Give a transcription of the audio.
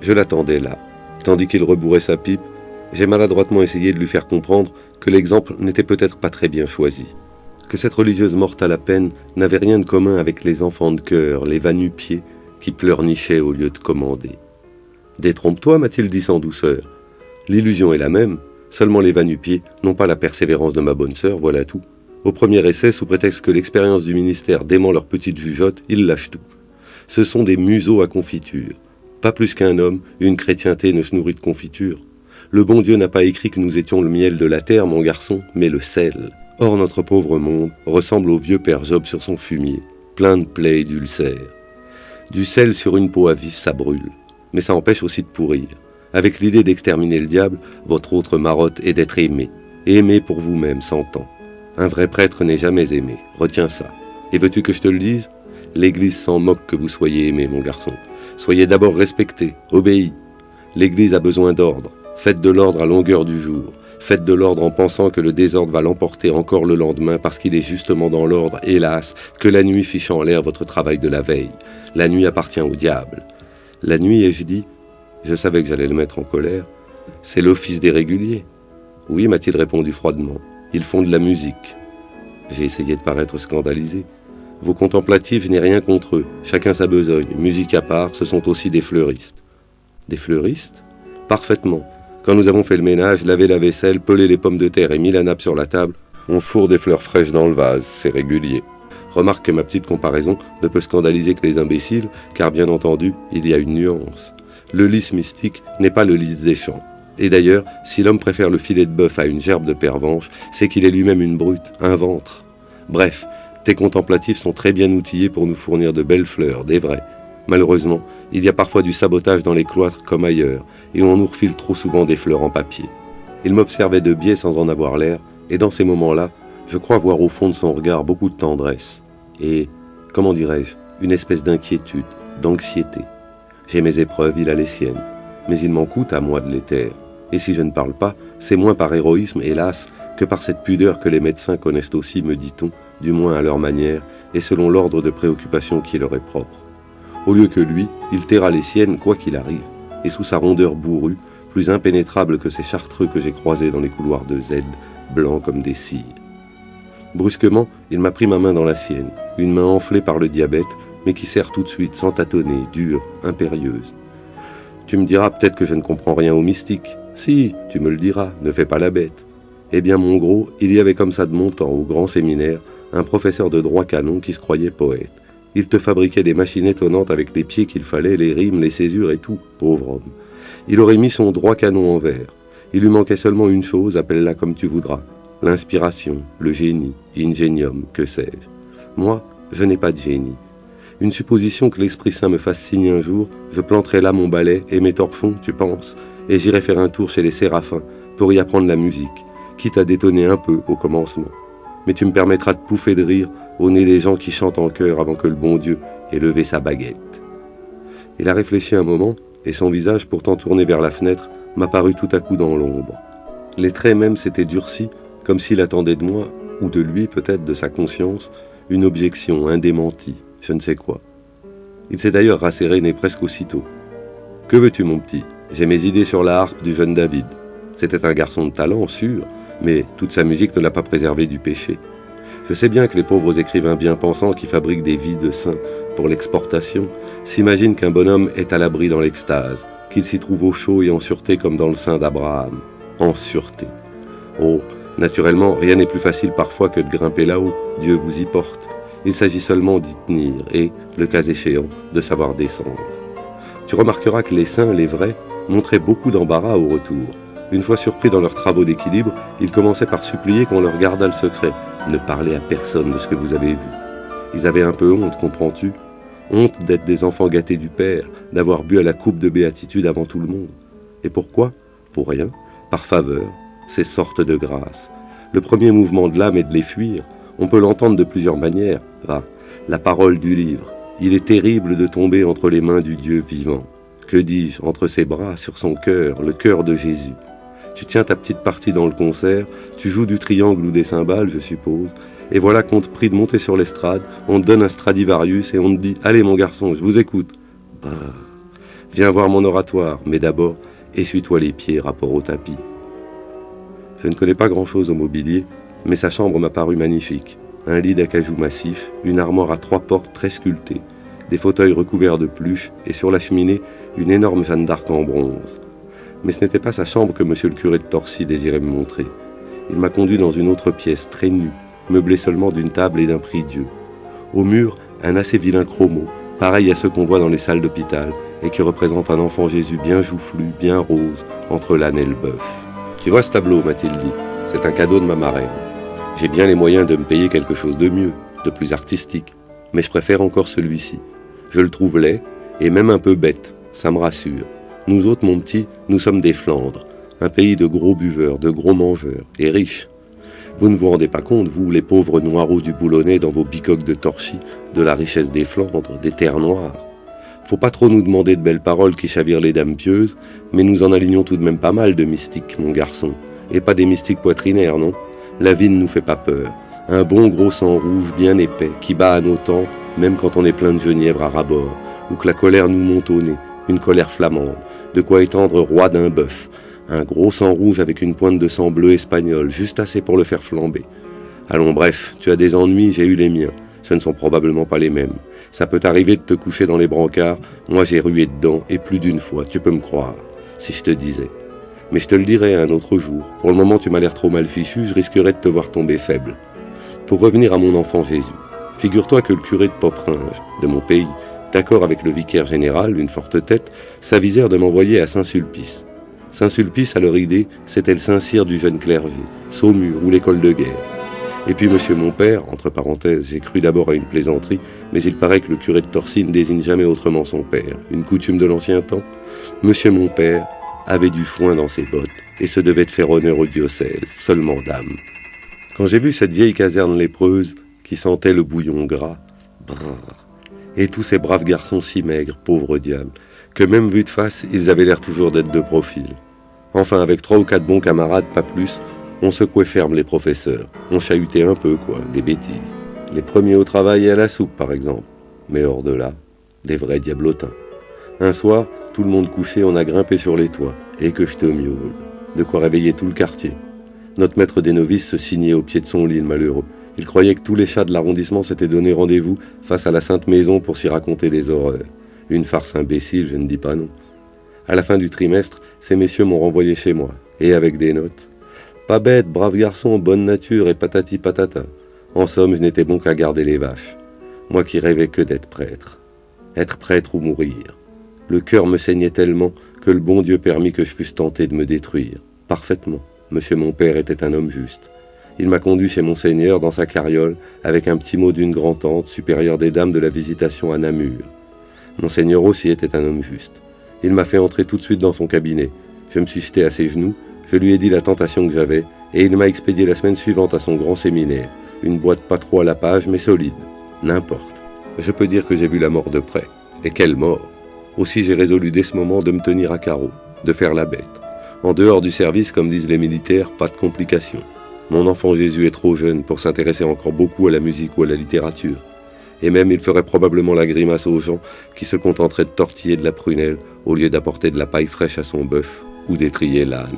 Je l'attendais là. Tandis qu'il rebourrait sa pipe, j'ai maladroitement essayé de lui faire comprendre que l'exemple n'était peut-être pas très bien choisi. Que cette religieuse morte à la peine n'avait rien de commun avec les enfants de cœur, les va-nu-pieds, qui pleurnichaient au lieu de commander. « Détrompe-toi, m'a-t-il dit sans douceur. L'illusion est la même, seulement les va-nu-pieds n'ont pas la persévérance de ma bonne sœur, voilà tout. Au premier essai, sous prétexte que l'expérience du ministère dément leur petite jugeote, ils lâchent tout. Ce sont des museaux à confiture. Pas plus qu'un homme, une chrétienté ne se nourrit de confiture. Le bon Dieu n'a pas écrit que nous étions le miel de la terre, mon garçon, mais le sel. Or notre pauvre monde ressemble au vieux père Job sur son fumier, plein de plaies et d'ulcères. Du sel sur une peau à vif, ça brûle, mais ça empêche aussi de pourrir. Avec l'idée d'exterminer le diable, votre autre marotte est d'être aimé, et aimé pour vous-même, s'entend. Un vrai prêtre n'est jamais aimé, retiens ça. Et veux-tu que je te le dise ? L'Église s'en moque que vous soyez aimé, mon garçon. Soyez d'abord respecté, obéi. L'Église a besoin d'ordre. Faites de l'ordre à longueur du jour. Faites de l'ordre en pensant que le désordre va l'emporter encore le lendemain parce qu'il est justement dans l'ordre, hélas, que la nuit fiche en l'air votre travail de la veille. La nuit appartient au diable. La nuit, ai-je dit ? Je savais que j'allais le mettre en colère. C'est l'office des réguliers. Oui, m'a-t-il répondu froidement. Ils font de la musique. J'ai essayé de paraître scandalisé. Vos contemplatifs, je n'ai rien contre eux. Chacun sa besogne. Musique à part, ce sont aussi des fleuristes. Des fleuristes ? Parfaitement. Quand nous avons fait le ménage, lavé la vaisselle, pelé les pommes de terre et mis la nappe sur la table, on fourre des fleurs fraîches dans le vase, c'est régulier. Remarque que ma petite comparaison ne peut scandaliser que les imbéciles, car bien entendu, il y a une nuance. Le lys mystique n'est pas le lys des champs. Et d'ailleurs, si l'homme préfère le filet de bœuf à une gerbe de pervenche, c'est qu'il est lui-même une brute, un ventre. Bref, tes contemplatifs sont très bien outillés pour nous fournir de belles fleurs, des vraies. Malheureusement, il y a parfois du sabotage dans les cloîtres comme ailleurs, et on nous refile trop souvent des fleurs en papier. Il m'observait de biais sans en avoir l'air, et dans ces moments-là, je crois voir au fond de son regard beaucoup de tendresse, et, comment dirais-je, une espèce d'inquiétude, d'anxiété. J'ai mes épreuves, il a les siennes, mais il m'en coûte à moi de les taire. Et si je ne parle pas, c'est moins par héroïsme, hélas, que par cette pudeur que les médecins connaissent aussi, me dit-on, du moins à leur manière, et selon l'ordre de préoccupation qui leur est propre. Au lieu que lui, il taira les siennes quoi qu'il arrive, et sous sa rondeur bourrue, plus impénétrable que ces chartreux que j'ai croisés dans les couloirs de Z, blancs comme des cires. Brusquement, il m'a pris ma main dans la sienne, une main enflée par le diabète, mais qui serre tout de suite, sans tâtonner, dure, impérieuse. Tu me diras peut-être que je ne comprends rien au mystique. Si, tu me le diras, ne fais pas la bête. Eh bien, mon gros, il y avait comme ça de mon temps, au grand séminaire, un professeur de droit canon qui se croyait poète. Il te fabriquait des machines étonnantes avec les pieds qu'il fallait, les rimes, les césures et tout, pauvre homme. Il aurait mis son droit canon en vers. Il lui manquait seulement une chose, appelle-la comme tu voudras. L'inspiration, le génie, ingénium, que sais-je. Moi, je n'ai pas de génie. Une supposition que l'Esprit Saint me fasse signe un jour, je planterai là mon balai et mes torchons, tu penses, et j'irai faire un tour chez les séraphins pour y apprendre la musique, quitte à détonner un peu au commencement. Mais tu me permettras de pouffer de rire au nez des gens qui chantent en chœur avant que le bon Dieu ait levé sa baguette. Il a réfléchi un moment, et son visage, pourtant tourné vers la fenêtre, m'apparut tout à coup dans l'ombre. Les traits même s'étaient durcis, comme s'il attendait de moi, ou de lui peut-être, de sa conscience, une objection, un démenti, je ne sais quoi. Il s'est d'ailleurs rasséréné presque aussitôt. « Que veux-tu, mon petit ? J'ai mes idées sur la harpe du jeune David. C'était un garçon de talent, sûr, mais toute sa musique ne l'a pas préservé du péché. Je sais bien que les pauvres écrivains bien pensants qui fabriquent des vies de saints pour l'exportation s'imaginent qu'un bonhomme est à l'abri dans l'extase, qu'il s'y trouve au chaud et en sûreté comme dans le sein d'Abraham. En sûreté. Oh, naturellement, rien n'est plus facile parfois que de grimper là-haut, Dieu vous y porte. Il s'agit seulement d'y tenir et, le cas échéant, de savoir descendre. Tu remarqueras que les saints, les vrais, montraient beaucoup d'embarras au retour. Une fois surpris dans leurs travaux d'équilibre, ils commençaient par supplier qu'on leur gardât le secret. Ne parlez à personne de ce que vous avez vu. Ils avaient un peu honte, comprends-tu ? Honte d'être des enfants gâtés du Père, d'avoir bu à la coupe de béatitude avant tout le monde. Et pourquoi ? Pour rien, par faveur, ces sortes de grâces. Le premier mouvement de l'âme est de les fuir. On peut l'entendre de plusieurs manières. Va, la parole du livre. Il est terrible de tomber entre les mains du Dieu vivant. Que dis-je, entre ses bras, sur son cœur, le cœur de Jésus. Tu tiens ta petite partie dans le concert, tu joues du triangle ou des cymbales, je suppose, et voilà qu'on te prie de monter sur l'estrade, on te donne un Stradivarius et on te dit « Allez mon garçon, je vous écoute ». Brrr. Viens voir mon oratoire, mais d'abord, essuie-toi les pieds rapport au tapis. Je ne connais pas grand-chose au mobilier, mais sa chambre m'a paru magnifique. Un lit d'acajou massif, une armoire à 3 portes très sculptées, des fauteuils recouverts de pluche et sur la cheminée, une énorme Jeanne d'Arc en bronze. Mais ce n'était pas sa chambre que monsieur le curé de Torcy désirait me montrer. Il m'a conduit dans une autre pièce, très nue, meublée seulement d'une table et d'un prie-dieu. Au mur, un assez vilain chromo, pareil à ceux qu'on voit dans les salles d'hôpital, et qui représente un enfant Jésus bien joufflu, bien rose, entre l'âne et le bœuf. Tu vois ce tableau, m'a-t-il dit, c'est un cadeau de ma marraine. J'ai bien les moyens de me payer quelque chose de mieux, de plus artistique, mais je préfère encore celui-ci. Je le trouve laid, et même un peu bête, ça me rassure. Nous autres, mon petit, nous sommes des Flandres, un pays de gros buveurs, de gros mangeurs, et riches. Vous ne vous rendez pas compte, vous, les pauvres noireaux du Boulonnais, dans vos bicoques de Torchy, de la richesse des Flandres, des terres noires. Faut pas trop nous demander de belles paroles qui chavirent les dames pieuses, mais nous en alignons tout de même pas mal de mystiques, mon garçon. Et pas des mystiques poitrinaires, non? La vie ne nous fait pas peur. Un bon gros sang rouge bien épais, qui bat à nos tempes, même quand on est plein de genièvre à ras-bord, ou que la colère nous monte au nez, une colère flamande, de quoi étendre roi d'un bœuf. Un gros sang rouge avec une pointe de sang bleu espagnol, juste assez pour le faire flamber. Allons, bref, tu as des ennuis, j'ai eu les miens. Ce ne sont probablement pas les mêmes. Ça peut t'arriver de te coucher dans les brancards, moi j'ai rué dedans, et plus d'une fois, tu peux me croire, si je te disais. Mais je te le dirai un autre jour. Pour le moment, tu m'as l'air trop mal fichu, je risquerais de te voir tomber faible. Pour revenir à mon enfant Jésus, figure-toi que le curé de Poperinge, de mon pays, d'accord avec le vicaire général, une forte tête, s'avisèrent de m'envoyer à Saint-Sulpice. Saint-Sulpice, à leur idée, c'était le Saint-Cyr du jeune clergé, Saumur ou l'école de guerre. Et puis monsieur mon père, entre parenthèses, j'ai cru d'abord à une plaisanterie, mais il paraît que le curé de Torcy ne désigne jamais autrement son père, une coutume de l'ancien temps. Monsieur mon père avait du foin dans ses bottes et se devait de faire honneur au diocèse, seulement dame. Quand j'ai vu cette vieille caserne lépreuse qui sentait le bouillon gras, brrr, et tous ces braves garçons si maigres, pauvres diables, que même vus de face, ils avaient l'air toujours d'être de profil. Enfin, avec 3 ou 4 bons camarades, pas plus, on secouait ferme les professeurs. On chahutait un peu, quoi, des bêtises. Les premiers au travail et à la soupe, par exemple. Mais hors de là, des vrais diablotins. Un soir, tout le monde couché, on a grimpé sur les toits. Et que je te miaule. De quoi réveiller tout le quartier. Notre maître des novices se signait au pied de son lit, le malheureux. Il croyait que tous les chats de l'arrondissement s'étaient donné rendez-vous face à la Sainte Maison pour s'y raconter des horreurs. Une farce imbécile, je ne dis pas non. À la fin du trimestre, ces messieurs m'ont renvoyé chez moi, et avec des notes. Pas bête, brave garçon, bonne nature et patati patata. En somme, je n'étais bon qu'à garder les vaches. Moi qui rêvais que d'être prêtre. Être prêtre ou mourir. Le cœur me saignait tellement que le bon Dieu permit que je fusse tenté de me détruire. Parfaitement. Monsieur mon père était un homme juste. Il m'a conduit chez Monseigneur dans sa carriole avec un petit mot d'une grand-tante, supérieure des dames de la Visitation à Namur. Monseigneur aussi était un homme juste. Il m'a fait entrer tout de suite dans son cabinet. Je me suis jeté à ses genoux, je lui ai dit la tentation que j'avais, et il m'a expédié la semaine suivante à son grand séminaire. Une boîte pas trop à la page, mais solide. N'importe. Je peux dire que j'ai vu la mort de près. Et quelle mort! Aussi j'ai résolu dès ce moment de me tenir à carreau, de faire la bête. En dehors du service, comme disent les militaires, pas de complications. Mon enfant Jésus est trop jeune pour s'intéresser encore beaucoup à la musique ou à la littérature. Et même il ferait probablement la grimace aux gens qui se contenteraient de tortiller de la prunelle au lieu d'apporter de la paille fraîche à son bœuf ou d'étriller l'âne.